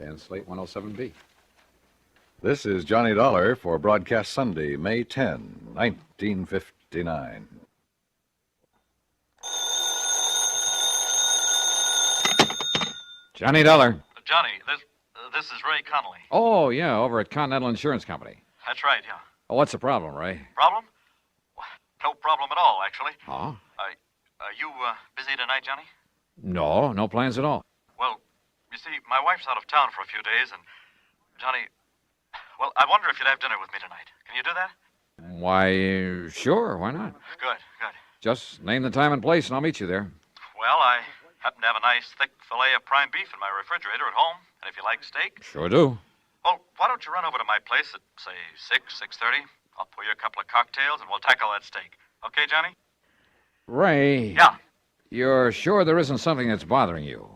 and Slate 107B. This is Johnny Dollar for broadcast Sunday, May 10, 1959. Johnny Dollar. Johnny, this is Ray Connolly. Oh, yeah, over at Continental Insurance Company. That's right, yeah. Oh, what's the problem, Ray? Problem? No problem at all, actually. Oh? Are you busy tonight, Johnny? No plans at all. Well, you see, my wife's out of town for a few days, and Johnny, well, I wonder if you'd have dinner with me tonight. Can you do that? Why, sure, why not? Good. Just name the time and place, and I'll meet you there. Well, I happen to have a nice thick fillet of prime beef in my refrigerator at home, and if you like steak... Sure do. Well, why don't you run over to my place at, say, 6:30? I'll pour you a couple of cocktails, and we'll tackle that steak. Okay, Johnny? Ray. Yeah. You're sure there isn't something that's bothering you?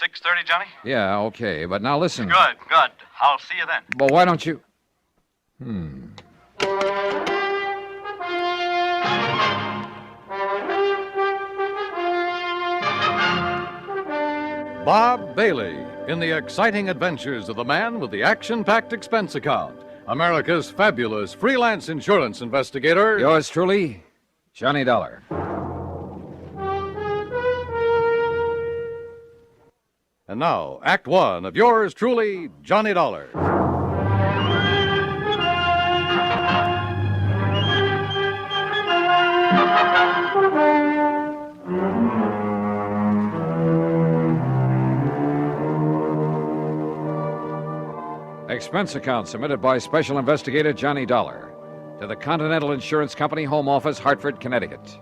6:30, Johnny? Yeah, okay, but now listen. Good. I'll see you then. Well, why don't you... Bob Bailey in the exciting adventures of the man with the action-packed expense account, America's fabulous freelance insurance investigator. Yours truly, Johnny Dollar. And now, Act One of yours truly, Johnny Dollar. Expense account submitted by Special Investigator Johnny Dollar to the Continental Insurance Company, Home Office, Hartford, Connecticut.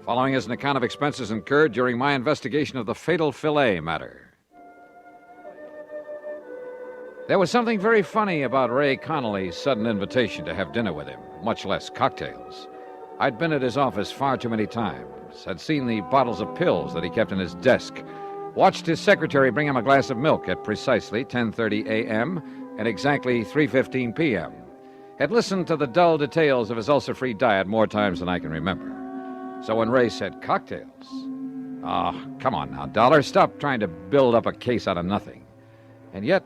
Following is an account of expenses incurred during my investigation of the fatal Filet matter. There was something very funny about Ray Connolly's sudden invitation to have dinner with him, much less cocktails. I'd been at his office far too many times, had seen the bottles of pills that he kept in his desk, watched his secretary bring him a glass of milk at precisely 10:30 a.m., and exactly 3:15 p.m. Had listened to the dull details of his ulcer-free diet more times than I can remember. So when Ray said cocktails... come on now, Dollar, stop trying to build up a case out of nothing. And yet,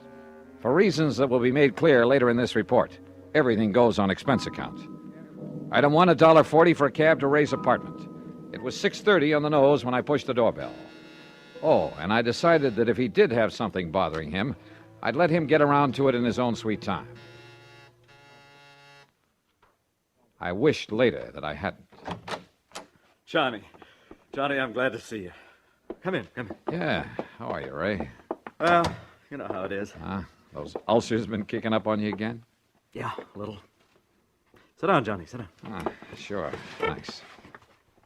for reasons that will be made clear later in this report, everything goes on expense account. Item 1, $1.40 for a cab to Ray's apartment. It was 6:30 on the nose when I pushed the doorbell. Oh, and I decided that if he did have something bothering him, I'd let him get around to it in his own sweet time. I wished later that I hadn't. Johnny, I'm glad to see you. Come in. Yeah, how are you, Ray? Well, you know how it is. Those ulcers been kicking up on you again? Yeah, a little. Sit down, Johnny, sit down. Sure, thanks.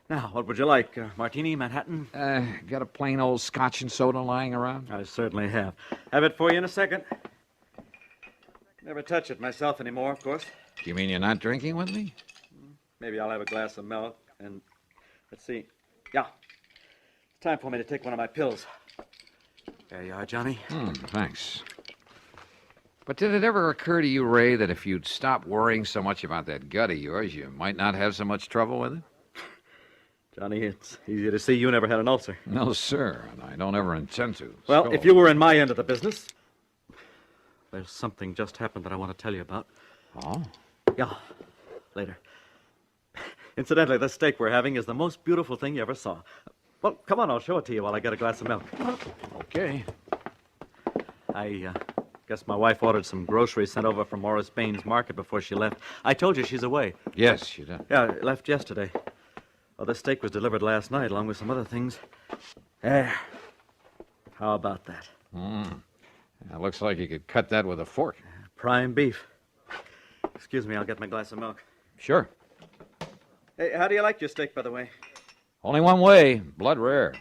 Now, what would you like? Martini, Manhattan? Got a plain old scotch and soda lying around? I certainly have. Have it for you in a second. Never touch it myself anymore, of course. You mean you're not drinking with me? Maybe I'll have a glass of milk and... Let's see. Yeah. It's time for me to take one of my pills. There you are, Johnny. Thanks. But did it ever occur to you, Ray, that if you'd stop worrying so much about that gut of yours, you might not have so much trouble with it? Johnny, it's easy to see you never had an ulcer. No, sir, and I don't ever intend to. Well, So- if you were in my end of the business, there's something just happened that I want to tell you about. Oh? Yeah, later. Incidentally, this steak we're having is the most beautiful thing you ever saw. Well, come on, I'll show it to you while I get a glass of milk. Okay. I guess my wife ordered some groceries sent over from Morris Baines Market before she left. I told you she's away. Yes, she did. Yeah, left yesterday. Well, the steak was delivered last night, along with some other things. There. How about that? It looks like you could cut that with a fork. Prime beef. Excuse me, I'll get my glass of milk. Sure. Hey, how do you like your steak, by the way? Only one way, blood rare.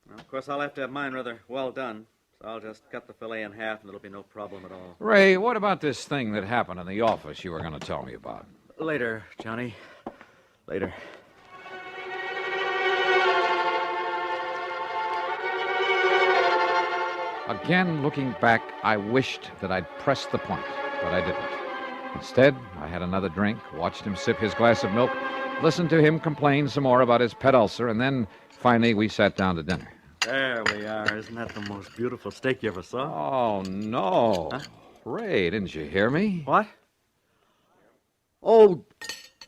Well, of course, I'll have to have mine rather well done. So I'll just cut the fillet in half, and it'll be no problem at all. Ray, what about this thing that happened in the office you were going to tell me about? Later, Johnny. Later. Again, looking back, I wished that I'd pressed the point, but I didn't. Instead, I had another drink, watched him sip his glass of milk, listened to him complain some more about his pet ulcer, and then, finally, we sat down to dinner. There we are. Isn't that the most beautiful steak you ever saw? Oh, no. Huh? Ray, didn't you hear me? What? Oh,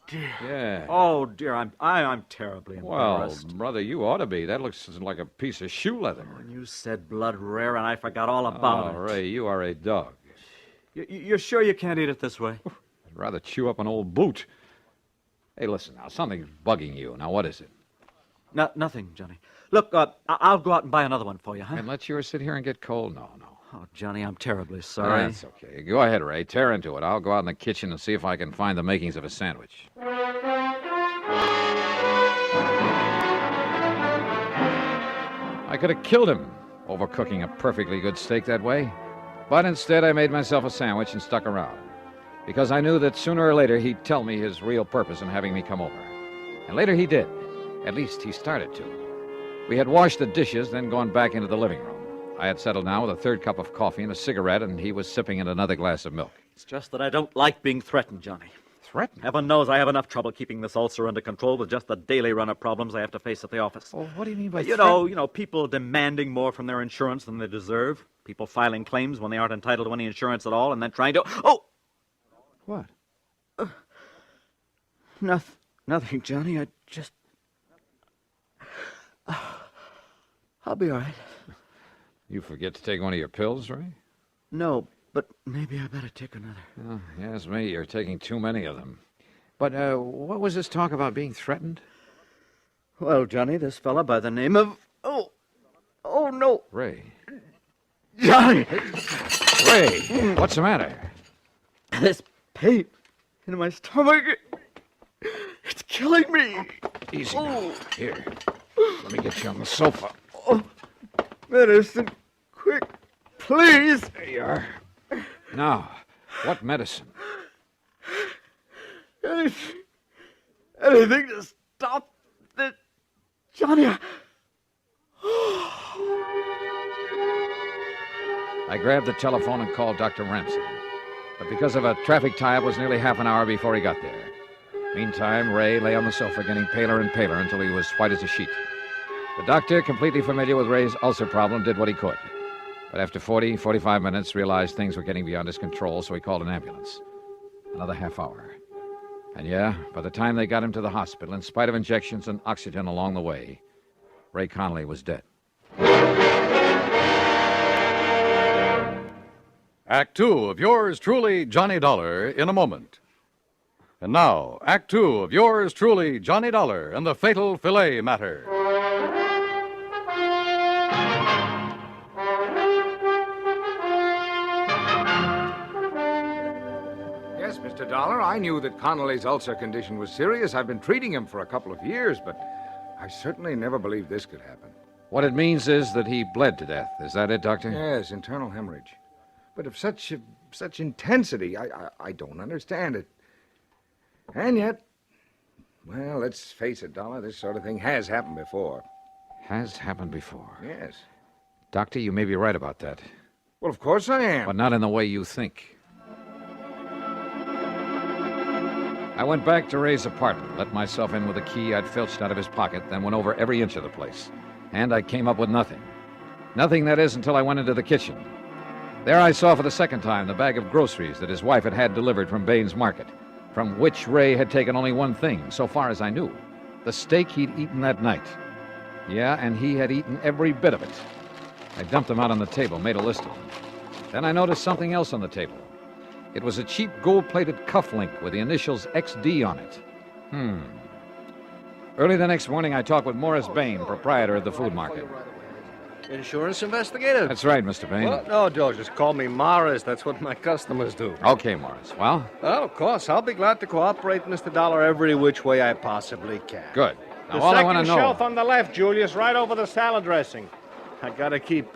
dear. Yeah. Oh, dear. I'm terribly Well, embarrassed. brother, you ought to be. That looks like a piece of shoe leather. When you said blood rare, and I forgot all about Oh, it. Ray, you are a dog. You're sure you can't eat it this way? I'd rather chew up an old boot. Hey, listen now. Something's bugging you. Now, what is it? No, nothing, Johnny. Look, I'll go out and buy another one for you, huh? And let yours sit here and get cold? No. Oh, Johnny, I'm terribly sorry. That's okay. Go ahead, Ray. Tear into it. I'll go out in the kitchen and see if I can find the makings of a sandwich. I could have killed him overcooking a perfectly good steak that way. But instead, I made myself a sandwich and stuck around. Because I knew that sooner or later he'd tell me his real purpose in having me come over. And later he did. At least he started to. We had washed the dishes, then gone back into the living room. I had settled now with a third cup of coffee and a cigarette, and he was sipping at another glass of milk. It's just that I don't like being threatened, Johnny. Threatened? Heaven knows I have enough trouble keeping this ulcer under control with just the daily run of problems I have to face at the office. Oh, what do you mean by You know, people demanding more from their insurance than they deserve. People filing claims when they aren't entitled to any insurance at all, and then trying to... Oh! What? Nothing, Johnny. I just... I'll be all right. You forget to take one of your pills, Ray? No, but maybe I better take another. Oh, yes, me. You're taking too many of them. But what was this talk about being threatened? Well, Johnny, this fella by the name of... Oh, no. Ray. Johnny! Ray, what's the matter? This pain in my stomach, it's killing me. Easy now. Here. Let me get you on the sofa. Oh, medicine, quick, please. There you are. Now, what medicine? Anything to stop this, Johnny. I grabbed the telephone and called Dr. Ramsey. But because of a traffic tie-up, it was nearly half an hour before he got there. Meantime, Ray lay on the sofa getting paler and paler until he was white as a sheet. The doctor, completely familiar with Ray's ulcer problem, did what he could. But after 45 minutes, realized things were getting beyond his control, so he called an ambulance. Another half hour. And yeah, by the time they got him to the hospital, in spite of injections and oxygen along the way, Ray Connolly was dead. Act Two of yours truly, Johnny Dollar, in a moment. And now, Act Two of yours truly, Johnny Dollar, and the fatal Filet matter. Yes, Mr. Dollar, I knew that Connolly's ulcer condition was serious. I've been treating him for a couple of years, but I certainly never believed this could happen. What it means is that he bled to death. Is that it, Doctor? Yes, internal hemorrhage. But of such intensity, I don't understand it. And yet, well, let's face it, Dollar, this sort of thing has happened before. Has happened before. Yes. Doctor, you may be right about that. Well, of course I am. But not in the way you think. I went back to Ray's apartment, let myself in with a key I'd filched out of his pocket, then went over every inch of the place. And I came up with nothing. Nothing, that is, until I went into the kitchen. There I saw for the second time the bag of groceries that his wife had had delivered from Baines Market, from which Ray had taken only one thing, so far as I knew: the steak he'd eaten that night. Yeah, and he had eaten every bit of it. I dumped them out on the table, made a list of them. Then I noticed something else on the table. It was a cheap gold-plated cufflink with the initials XD on it. Early the next morning, I talked with Morris Bain, proprietor of the food market. Insurance investigator? That's right, Mr. Bain. Well, no, Joe, just call me Morris. That's what my customers do. Okay, Morris. Well, Well, of course, I'll be glad to cooperate, Mr. Dollar, every which way I possibly can. good. Now, The all I second want to know... shelf on the left, Julius, right over the salad dressing. I gotta keep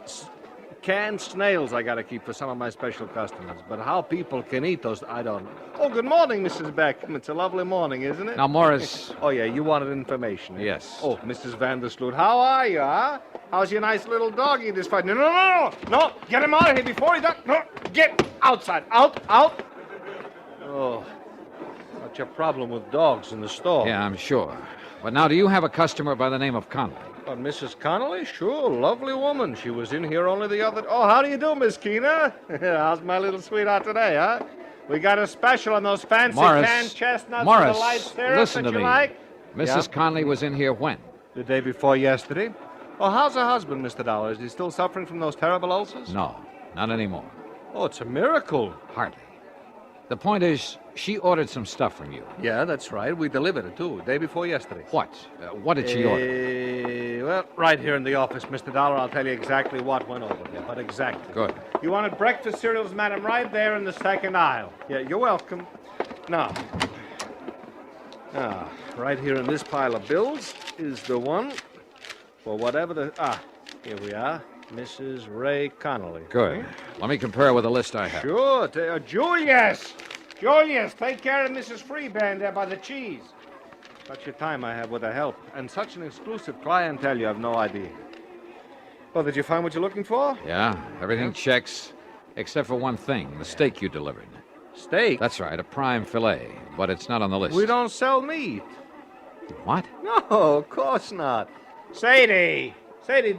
canned snails. I gotta keep for some of my special customers. But how people can eat those, I don't know. Oh, good morning, Mrs. Beckham. It's a lovely morning, isn't it? Now, Morris... Oh, yeah, you wanted information. Eh? Yes. Oh, Mrs. Vandersloot, how are you, huh? How's your nice little doggy this fight? No, get him out of here before he does. No, get outside, out. Oh, such a problem with dogs in the store. Yeah, I'm sure. But now, do you have a customer by the name of Connolly? Oh, Mrs. Connolly? Sure, lovely woman. She was in here only the other... Oh, how do you do, Miss Keena? How's my little sweetheart today, huh? We got a special on those fancy Morris, canned chestnuts Morris, with the light syrup listen that to you me. like. Mrs. Yeah? Conley was in here when? The day before yesterday. Oh, how's her husband, Mr. Dollar? Is he still suffering from those terrible ulcers? No, not anymore. Oh, it's a miracle. Hardly. The point is, she ordered some stuff from you. Yeah, that's right. We delivered it, too, day before yesterday. What? What did she order? Well, right here in the office, Mr. Dollar, I'll tell you exactly what went over here. But exactly. Good. You wanted breakfast cereals, madam, right there in the second aisle. Yeah, you're welcome. Now, right here in this pile of bills is the one for whatever the... here we are. Mrs. Ray Connolly. Good. Let me compare with the list I have. Sure. Julius! Julius, take care of Mrs. Freeband there by the cheese. Such a time I have with her help. And such an exclusive clientele, you have no idea. Well, did you find what you're looking for? Yeah, everything checks, except for one thing, the steak you delivered. Steak? That's right, a prime filet, but it's not on the list. We don't sell meat. What? No, of course not. Sadie,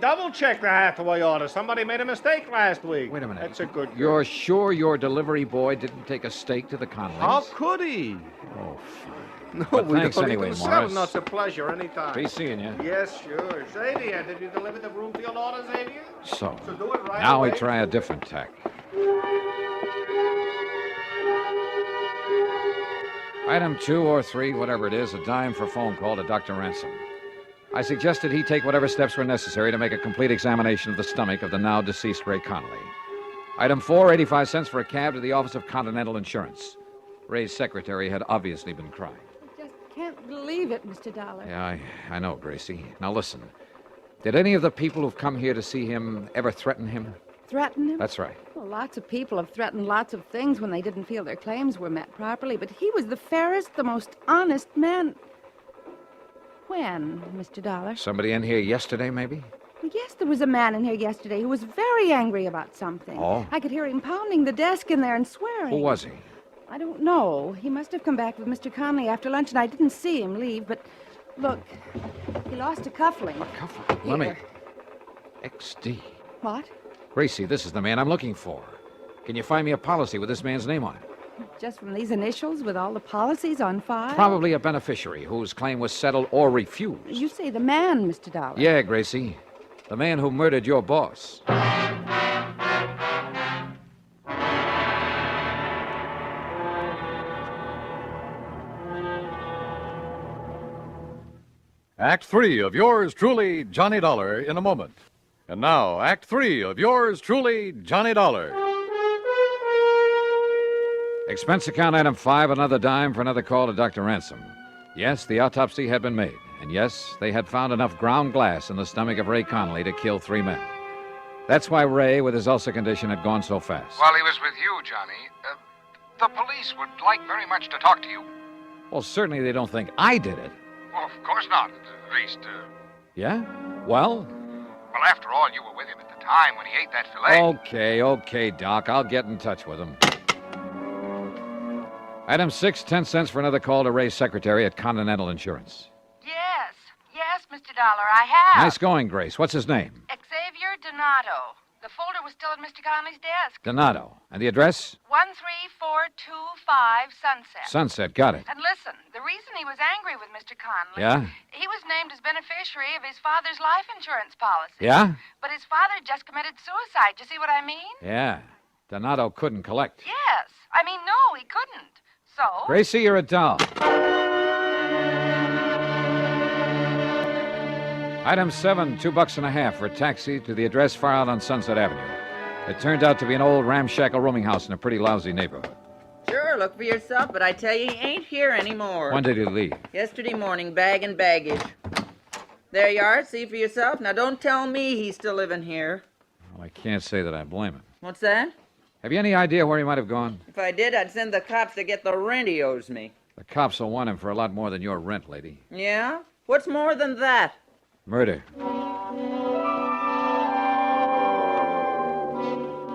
double-check the Hathaway order. Somebody made a mistake last week. Wait a minute. That's a good girl. You're sure your delivery boy didn't take a steak to the Conleys? How could he? Oh, fine. No, But we thanks don't anyway, even sell Morris. them. No, it's a pleasure anytime. Be seeing you. Yes, sure. Sadie, did you deliver the Broomfield order, Xavier? So, So do it right now away. we try a different tack. Item 2 or 3, whatever it is, a dime for phone call to Dr. Ransom. I suggested he take whatever steps were necessary to make a complete examination of the stomach of the now deceased Ray Connolly. Item 4, 85 cents for a cab to the office of Continental Insurance. Ray's secretary had obviously been crying. I just can't believe it, Mr. Dollar. Yeah, I know, Gracie. Now listen. Did any of the people who've come here to see him ever threaten him? Threaten him? That's right. Well, lots of people have threatened lots of things when they didn't feel their claims were met properly, but he was the fairest, the most honest man. When, Mr. Dollar? Somebody in here yesterday, maybe? Well, yes, there was a man in here yesterday who was very angry about something. Oh? I could hear him pounding the desk in there and swearing. Who was he? I don't know. He must have come back with Mr. Conley after lunch, and I didn't see him leave, but look, he lost a cufflink. Cufflink? Let me... Here. XD. What? Gracie, this is the man I'm looking for. Can you find me a policy with this man's name on it? Just from these initials with all the policies on file? Probably a beneficiary whose claim was settled or refused. You say the man, Mr. Dollar. Yeah, Gracie. The man who murdered your boss. Act 3 of yours truly, Johnny Dollar, in a moment. And now, Act 3 of yours truly, Johnny Dollar. Expense account item 5, another dime for another call to Dr. Ransom. Yes, the autopsy had been made. And yes, they had found enough ground glass in the stomach of Ray Connolly to kill 3 men. That's why Ray, with his ulcer condition, had gone so fast. While he was with you, Johnny, the police would like very much to talk to you. Well, certainly they don't think I did it. Well, of course not. At least, Yeah? Well? well, after all, you were with him at the time when he ate that filet. Okay, Doc. I'll get in touch with him. Item 6, 10 cents for another call to Ray's secretary at Continental Insurance. Yes, Mr. Dollar, I have. Nice going, Grace. What's his name? Xavier Donato. The folder was still at Mr. Conley's desk. Donato. And the address? 13425 Sunset. Sunset. Got it. And listen, the reason he was angry with Mr. Conley... Yeah? He was named as beneficiary of his father's life insurance policy. Yeah? But his father just committed suicide. You see what I mean? Yeah. Donato couldn't collect. Yes. I mean, no, he couldn't. So... Gracie, you're a doll. Item 7, $2.50 for a taxi to the address far out on Sunset Avenue. It turned out to be an old ramshackle rooming house in a pretty lousy neighborhood. Sure, look for yourself, but I tell you, he ain't here anymore. When did he leave? Yesterday morning, bag and baggage. There you are, see for yourself. Now, don't tell me he's still living here. Well, I can't say that I blame him. What's that? Have you any idea where he might have gone? If I did, I'd send the cops to get the rent he owes me. The cops will want him for a lot more than your rent, lady. Yeah? What's more than that?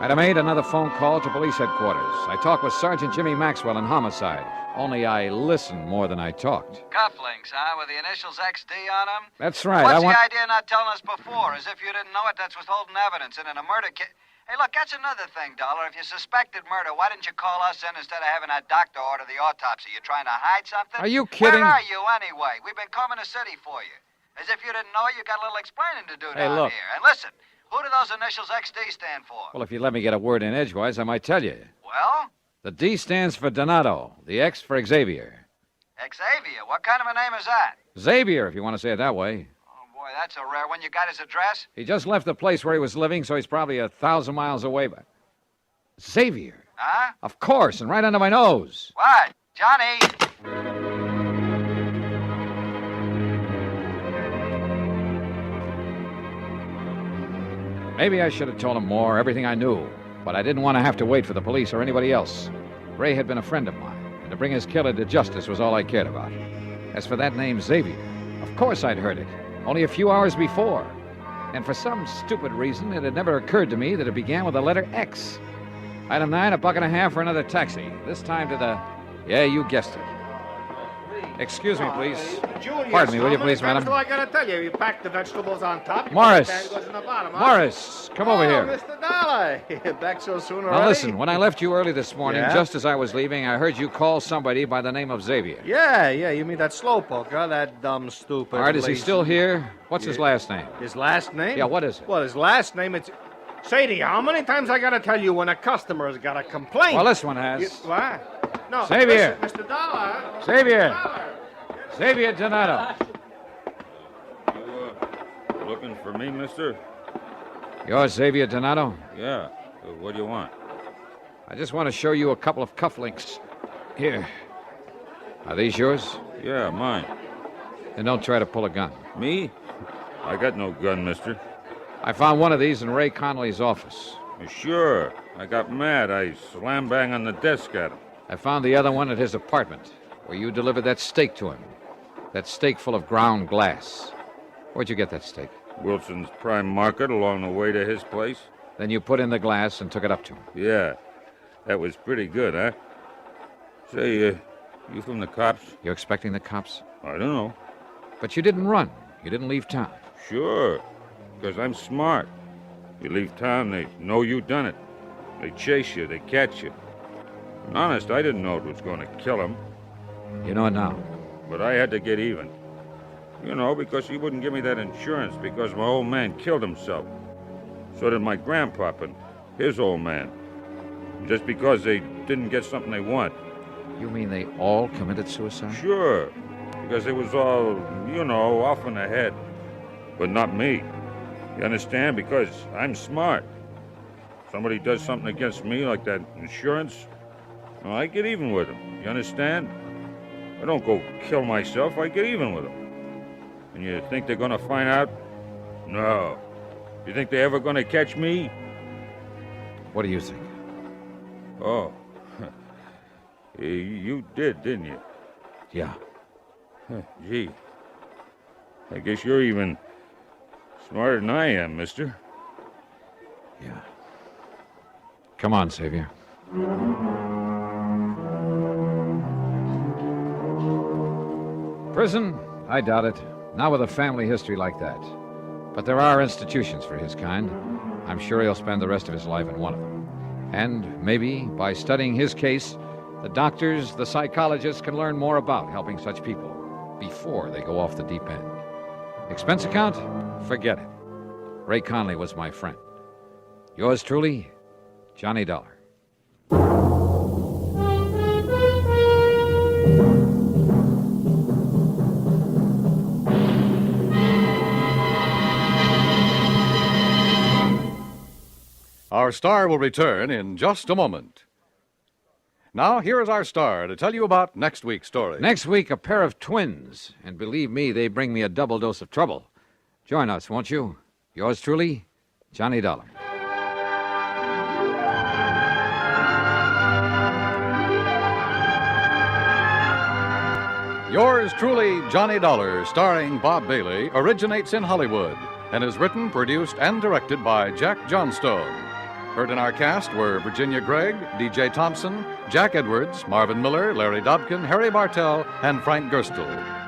I'd have made another phone call to police headquarters. I talked with Sergeant Jimmy Maxwell in homicide. Only I listened more than I talked. Cufflinks, huh? With the initials XD on them? That's right. What's the idea of not telling us before? As if you didn't know it, that's withholding evidence. And in a murder case... Hey, look, that's another thing, Dollar. If you suspected murder, why didn't you call us in instead of having that doctor order the autopsy? You trying to hide something? Are you kidding? Where are you, anyway? We've been combing the city for you. As if you didn't know it, you got a little explaining to do Hey, down look. here. And listen, who do those initials XD stand for? Well, if you let me get a word in edgewise, I might tell you. Well, The D stands for Donato, the X for Xavier. Xavier. What kind of a name is that? Xavier, if you want to say it that way. Oh, boy, that's a rare one. You got his address? He just left the place where he was living, so he's probably 1,000 miles away. But Xavier? Huh? Of course, and right under my nose. What? Johnny? Maybe I should have told him more, everything I knew. But I didn't want to have to wait for the police or anybody else. Ray had been a friend of mine, and to bring his killer to justice was all I cared about. As for that name, Xavier, of course I'd heard it, only a few hours before. And for some stupid reason, it had never occurred to me that it began with the letter X. Item 9, $1.50 for another taxi. This time to the... Yeah, you guessed it. Excuse me, please. Julius, Pardon me, will you how many please, times madam? do I gotta tell you? You pack the vegetables on top. Morris! The can goes in the bottom, huh? Morris, come over here. Mr. Dollar. Back so soon already? Now listen, when I left you early this morning, Yeah? just as I was leaving, I heard you call somebody by the name of Xavier. Yeah, you mean that slowpoke, huh? That dumb, stupid... All right, is he lazy- still here? What's his last name? His last name? Yeah, what is it? Well, his last name, it's... Sadie, how many times I gotta tell you when a customer's got a complaint? Well, this one has. What? No, Xavier. listen, Mr. Dollar. Xavier. Dollar. Xavier Donato. Looking for me, mister? You're Xavier Donato? Yeah. What do you want? I just want to show you a couple of cufflinks. Here. Are these yours? Yeah, mine. Then don't try to pull a gun. Me? I got no gun, mister. I found one of these in Ray Connolly's office. Sure. I got mad. I slam bang on the desk at him. I found the other one at his apartment, where you delivered that steak to him. That steak full of ground glass. Where'd you get that steak? Wilson's Prime Market along the way to his place. Then you put in the glass and took it up to him. Yeah. That was pretty good, huh? Say, you from the cops? You expecting the cops? I don't know. But you didn't run. You didn't leave town. Sure. Because I'm smart. You leave town, they know you done it. They chase you, they catch you. And honest, I didn't know it was going to kill him. You know it now. But I had to get even. You know, because he wouldn't give me that insurance because my old man killed himself. So did my grandpop and his old man. Just because they didn't get something they want. You mean they all committed suicide? Sure. Because they was all, you know, off in the head. But not me. You understand? Because I'm smart. Somebody does something against me like that insurance, well, I get even with them. You understand? I don't go kill myself. I get even with them. And you think they're going to find out? No. You think they're ever going to catch me? What do you think? Oh. You did, didn't you? Yeah. Gee. I guess you're even smarter than I am, mister. Yeah. Come on, Xavier. Prison? I doubt it. Not with a family history like that. But there are institutions for his kind. I'm sure he'll spend the rest of his life in one of them. And maybe, by studying his case, the doctors, the psychologists can learn more about helping such people before they go off the deep end. Expense account? Forget it. Ray Conley was my friend. Yours truly, Johnny Dollar. Our star will return in just a moment. Now, here is our star to tell you about next week's story. Next week, a pair of twins. And believe me, they bring me a double dose of trouble. Join us, won't you? Yours truly, Johnny Dollar. Yours truly, Johnny Dollar, starring Bob Bailey, originates in Hollywood and is written, produced, and directed by Jack Johnstone. Heard in our cast were Virginia Gregg, D.J. Thompson, Jack Edwards, Marvin Miller, Larry Dobkin, Harry Bartell, and Frank Gerstle.